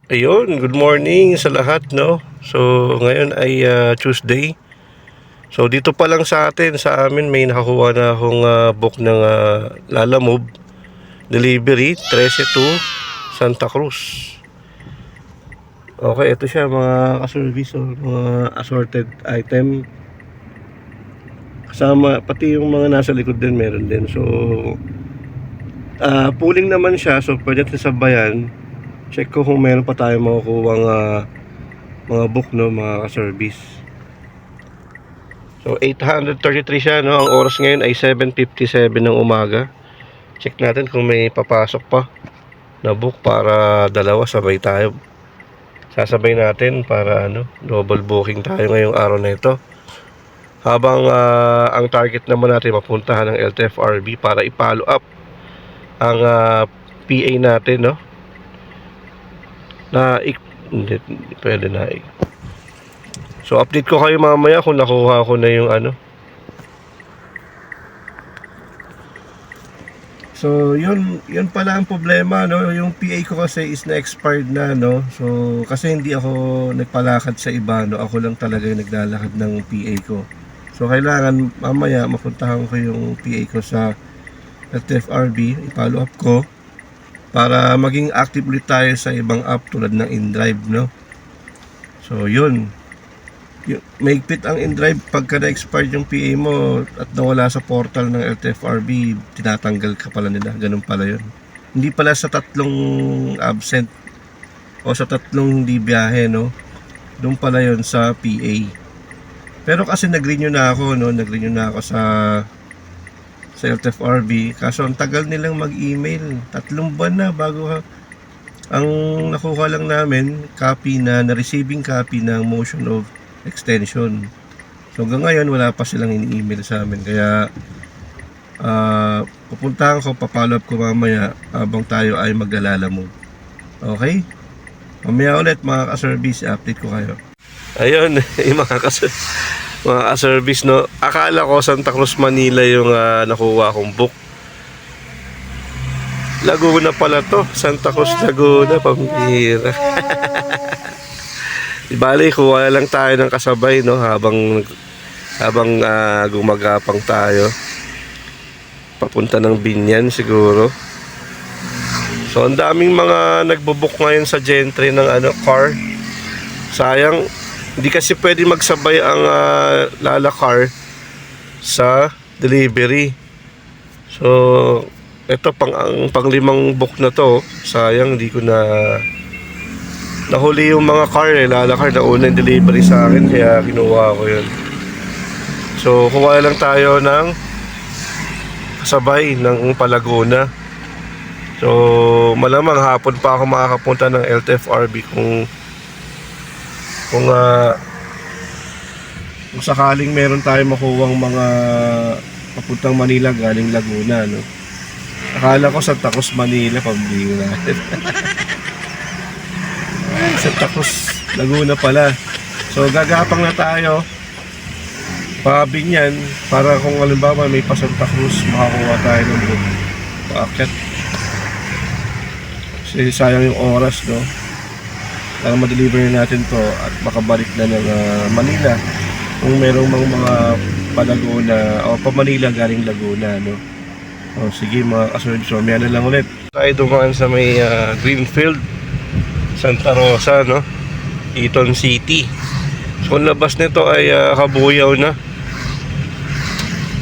Ayun, good morning sa lahat, no? So, ngayon ay Tuesday. So, dito pa lang sa atin, sa amin, may nakakuha na akong book ng Lalamove delivery, 13 to Santa Cruz. Okay, ito siya, mga ka-service, mga assorted item. Kasama, pati yung mga nasa likod din, meron din. So, pooling naman siya, so pwede natin sabayan. Check ko kung meron pa tayo makukuha mga book, no, mga ka-service. So 833 siya, no. Ang oras ngayon ay 7:57 ng umaga. Check natin kung may papasok pa na book para dalawa sabay tayo. Sasabay natin para double booking tayo ngayong araw na ito. Habang ang target naman natin mapuntahan ng LTFRB para i-follow up ang PA natin, no. Hindi pwede na. So update ko kayo mamaya kung nakuha ko na yung So, yun pala ang problema, no? Yung PA ko kasi is na-expired na, no? So, kasi hindi ako nagpalakad sa iba, no? Ako lang talaga yung naglalakad ng PA ko. So, kailangan mamaya mapuntahan ko yung PA ko sa LTFRB, i-follow up ko para maging active ulit tayo sa ibang app tulad ng InDrive, no? So, yun. Maigpit ang InDrive pagka na-expired yung PA mo at nawala sa portal ng LTFRB, tinatanggal ka pala nila. Ganun pala yun. Hindi pala sa tatlong absent o sa tatlong hindi biyahe, no? Doon pala yun sa PA. Pero kasi nag-renew na ako, no? Nag-renew na ako sa LTFRB. Kaso ang tagal nilang mag-email. 3 buwan na bago ang nakuha lang namin copy na-receiving copy ng motion of extension. So hanggang ngayon wala pa silang ini-email sa amin, kaya pupuntahan ko, papollow up ko mamaya habang tayo ay maglalalamu. Okay? Mamaya ulit mga ka-service, update ko kayo. Ayun, yung mga ka-service, no. Akala ko Santa Cruz, Manila yung nakuha kong book. Laguna pala to, Santa Cruz, Laguna, pambira. Ibali, kuha lang tayo ng kasabay, no, habang gumagapang tayo papunta ng Binyan siguro. So ang daming mga nagbo-book ngayon sa Gentry ng car. Sayang, hindi kasi pwede magsabay ang Lala car sa delivery. So ito ang panglimang book na to. Sayang, hindi ko nahuli yung mga car, Lala car na unang delivery sa akin, kaya kinuha ko yun. So kuha lang tayo ng kasabay ng Palaguna. So malamang hapon pa ako makakapunta ng LTFRB kung sakaling meron tayong makuwang mga papuntang Manila galing Laguna, no. Akala ko Santa Cruz, Manila, pambira. Santa Cruz, Laguna pala. So gagapang na tayo pa Binyan para kung halimbawa may pa Santa Cruz, makakuha tayo ng book paakyat. Kasi sayang yung oras, no. Para ma-deliver natin to at makabalik na ng Manila kung merong mga pa-Laguna o pa-Manila galing Laguna, no. O sige mga kasunod, so may lang ulit tayo dumaan sa may Greenfield, Santa Rosa, no, Eton City. So ang labas nito ay Kabuyaw na.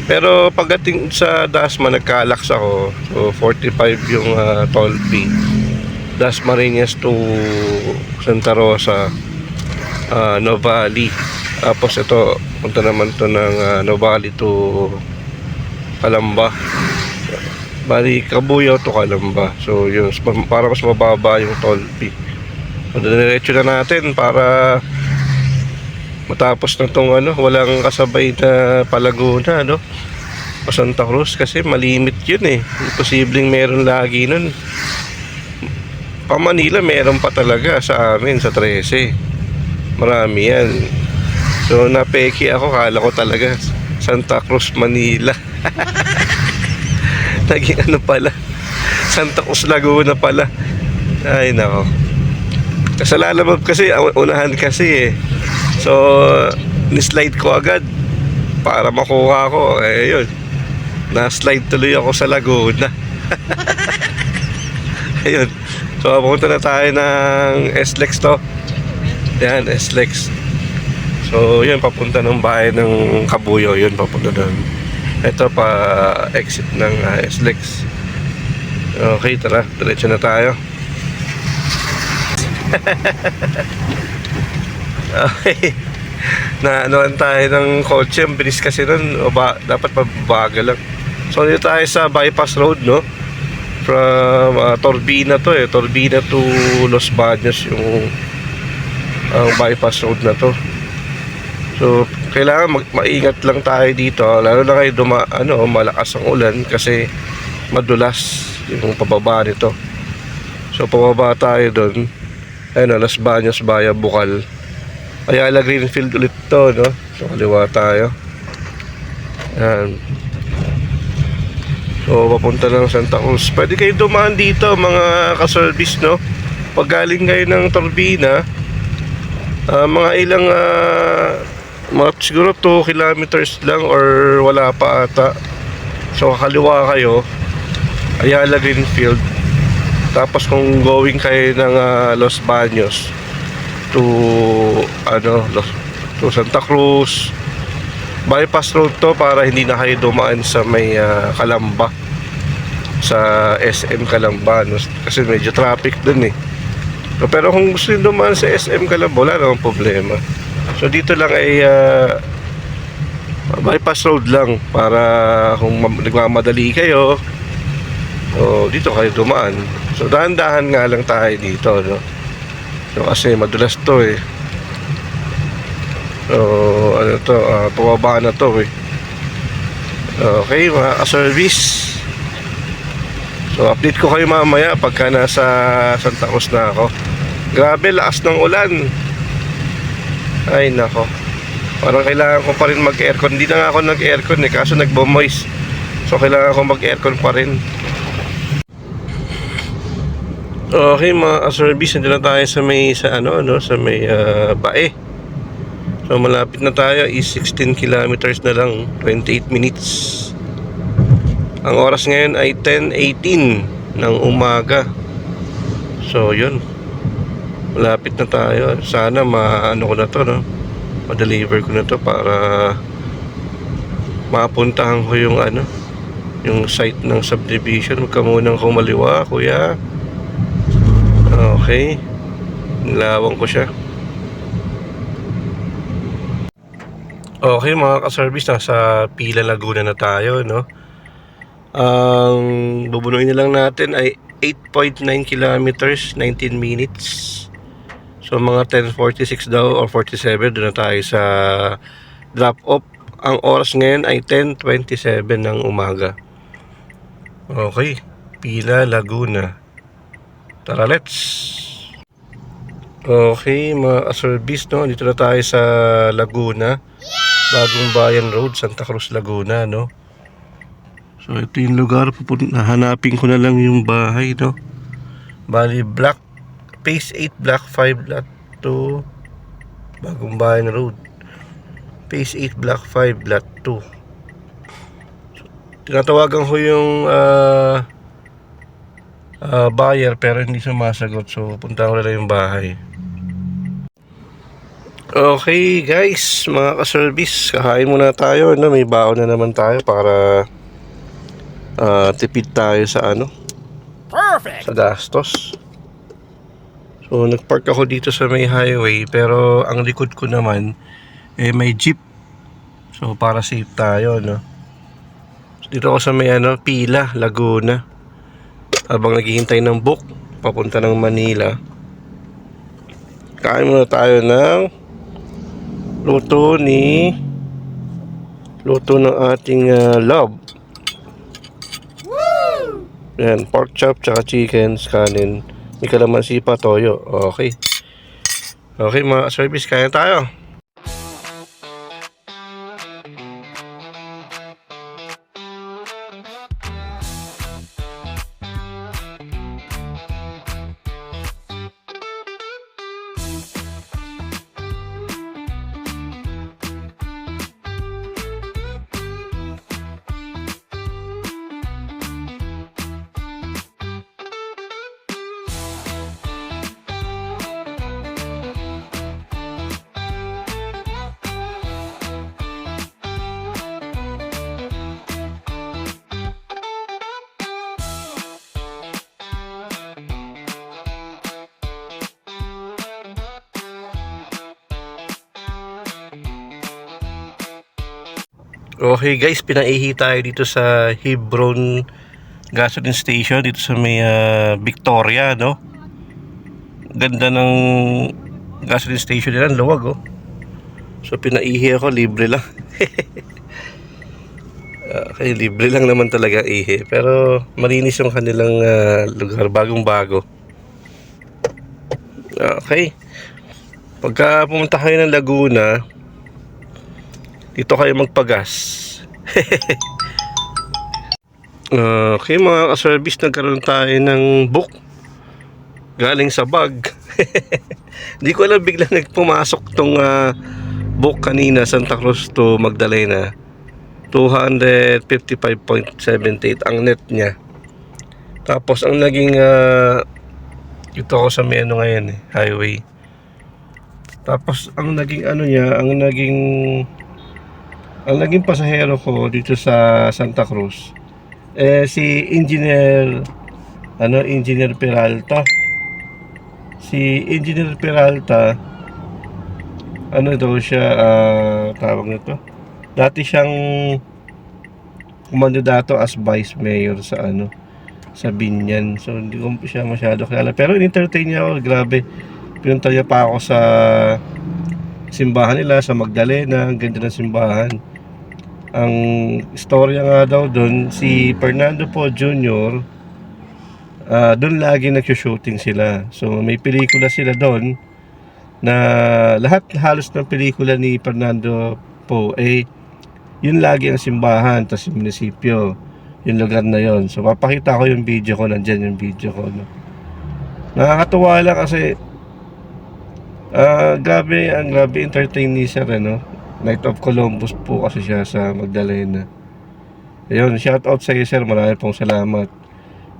Pero pagdating sa Dasma, nagkalax ako. So 45 yung toll fee. Dasmariñas to Santa Rosa, Novali. Tapos ito, punta naman to ng Novali to Calamba. Bali, Kabuyaw to Calamba. So yun, para mas mababa yung toll fee. So diretso na natin para matapos na tong walang kasabay na Palaguna, no, o Santa Cruz, kasi malimit yun imposibleng meron lagi nun. Pa Manila meron pa talaga sa amin sa 13, marami yan. So napeki ako, kala ko talaga Santa Cruz, Manila. Naging pala, Santa Cruz, Laguna pala. Ay nako, Sa lalamove kasi, unahan kasi eh. So, ni-slide ko agad para makuha ko. Eh, yun. Na-slide tuloy ako sa Laguna. Ayun. So, pupunta na tayo ng SLEX to. Yan, SLEX. So, yun, papunta ng bahay ng Kabuyo. Yun, papunta doon. Ito pa, exit ng SLEX. Okay, tara. Diretso na tayo. Okay. Na anoan tayo ng kotse. Ang bilis kasi nun. Dapat mabagal lang. So, dito tayo sa bypass road, no? From Torbina to eh. Torbina to Los Baños yung bypass road na to. So, kailangan maingat lang tayo dito. Lalo na kayo malakas ang ulan kasi madulas yung pababa nito. So, pababa tayo doon. Ayun, Los Baños, Baya, Bukal. Ayala Greenfield ulit to, no? So, kaliwa tayo. Ayan. So, papunta ng Santa Cruz. Pwede kayo dumaan dito, mga ka-service, no? Pag galing kayo ng Torbina, mga ilang, mga siguro 2 kilometers lang or wala pa ata. So, kaliwa kayo, Ayala Greenfield. Tapos, kung going kayo ng Los Baños to, to Santa Cruz, bypass road to para hindi na kayo dumaan sa may Calamba, sa SM Calamba, no? Kasi medyo traffic dun eh. So, pero kung gusto nyo dumaan sa SM Calamba, wala namang problema. So dito lang ay bypass road lang para kung nagmamadali kayo, so dito kayo dumaan. So dahan-dahan nga lang tayo dito, no? So kasi madulas to eh. So, pababa na to eh. Okay, mga ka-service. So, update ko kayo mamaya pagka nasa Santa Cruz na ako. Grabe, lakas ng ulan. Ay, nako. Parang kailangan ko pa rin mag-aircon. Hindi na nga ako nag-aircon eh, kaso nagbo-moist. So, kailangan ko mag-aircon pa rin. Okay, mga ka-service, nandito na tayo sa may, sa may bae. So malapit na tayo, is 16 kilometers na lang, 28 minutes. Ang oras ngayon ay 10:18 ng umaga. So yun, malapit na tayo. Sana maano ko na to, no? Ma-deliver ko na to para mapuntahan ko yung yung site ng subdivision. Huwag ka munang kumaliwa, kuya. Okay, nilawang ko siya. Okay, mga ka-service, nasa Pila, Laguna na tayo, no? Ang bubunuin na lang natin ay 8.9 kilometers, 19 minutes. So mga 10:46 daw or 47, doon na tayo sa drop-off. Ang oras ngayon ay 10:27 ng umaga. Okay, Pila, Laguna. Tara, let's! Okay, mga ka-service, no? Dito na tayo sa Laguna. Bagong Bayan Road, Santa Cruz, Laguna, no? So, ito yung lugar. Hanapin ko na lang yung bahay, no? Bali, Phase 8, Block 5, Lot 2, Bagong Bayan Road. Phase 8, Block 5, Lot 2. So, tinatawagan ko yung buyer pero hindi sumasagot. So, punta ko na lang yung bahay. Okay guys, mga ka-service, kakain muna tayo, no? May baon na naman tayo para tipid tayo sa Perfect. sa gastos. So nagpark ako dito sa may highway, pero ang likod ko naman may jeep. So para safe tayo, no? So, dito ako sa may Pila, Laguna. Habang naghihintay ng book papunta ng Manila. Kain muna tayo ng luto ng ating love. Woo! Yan, pork chop, tsaka chicken, kanin, may kalamansi pa, toyo. Okay. Okay, mga service, kaya tayo. Okay guys, pinaihi tayo dito sa Hebron gasoline station dito sa may Victoria, no? Ganda ng gasoline station nila, luwag oh. So pinaihi ako, libre lang. Okay, libre lang naman talaga ihi, pero malinis yung kanilang lugar, bagong bago. Okay. Pagka pumunta kayo ng Laguna, dito kayo magpagas. Okay mga ka-service, nagkaroon tayo ng book galing sa bag. Hindi ko alam, bigla nagpumasok tong book kanina, Santa Cruz to Magdalena. 255.78 ang net niya. Tapos ang naging ito ako sa may ano ngayon highway. Tapos ang naging ano niya, ang naging pasahero ko dito sa Santa Cruz si Engineer Peralta. Si Engineer Peralta, ano daw siya, tawag nito, dati siyang kumandidato as vice mayor sa Binyan. So hindi ko siya masyado kilala, pero in-entertain niya ako, grabe. Pinunta niya pa ako sa simbahan nila sa Magdalena, ang ganda ng simbahan. Ang istorya nga daw doon, si Fernando Po Jr., doon lagi nag-shooting sila. So may pelikula sila doon na halos ng pelikula ni Fernando Po yun lagi ang simbahan, tas yung munisipyo, yung lugar na yon. So papakita ko yung video ko, nandyan yung video ko, no? Nakakatuwa lang kasi grabe entertain ni sir, no? Night of Columbus po kasi siya sa Magdalena. Ayun, shout out sa iyo sir, marami pong salamat.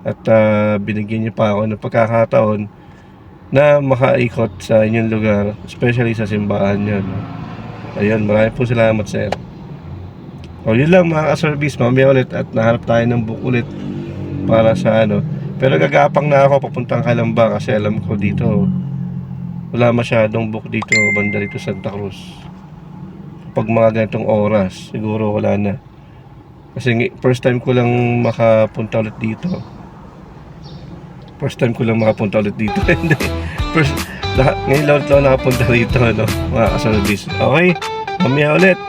At binigyan niyo pa ako ng pagkakataon na makaikot sa inyong lugar, especially sa simbahan niyo, no? Ayun, marami pong salamat sir. O yun lang mga ka-service, mamaya ulit at nahanap tayo ng book ulit para sa Pero gagapang na ako papuntang Calamba kasi alam ko dito wala masyadong book dito, banda dito Santa Cruz. Pag mga ganitong oras, siguro wala na. Kasi first time ko lang makapunta ulit dito. Hindi. Ngayon lang ako nakapunta rito, mga ka-service. Okay, mamaya ulit.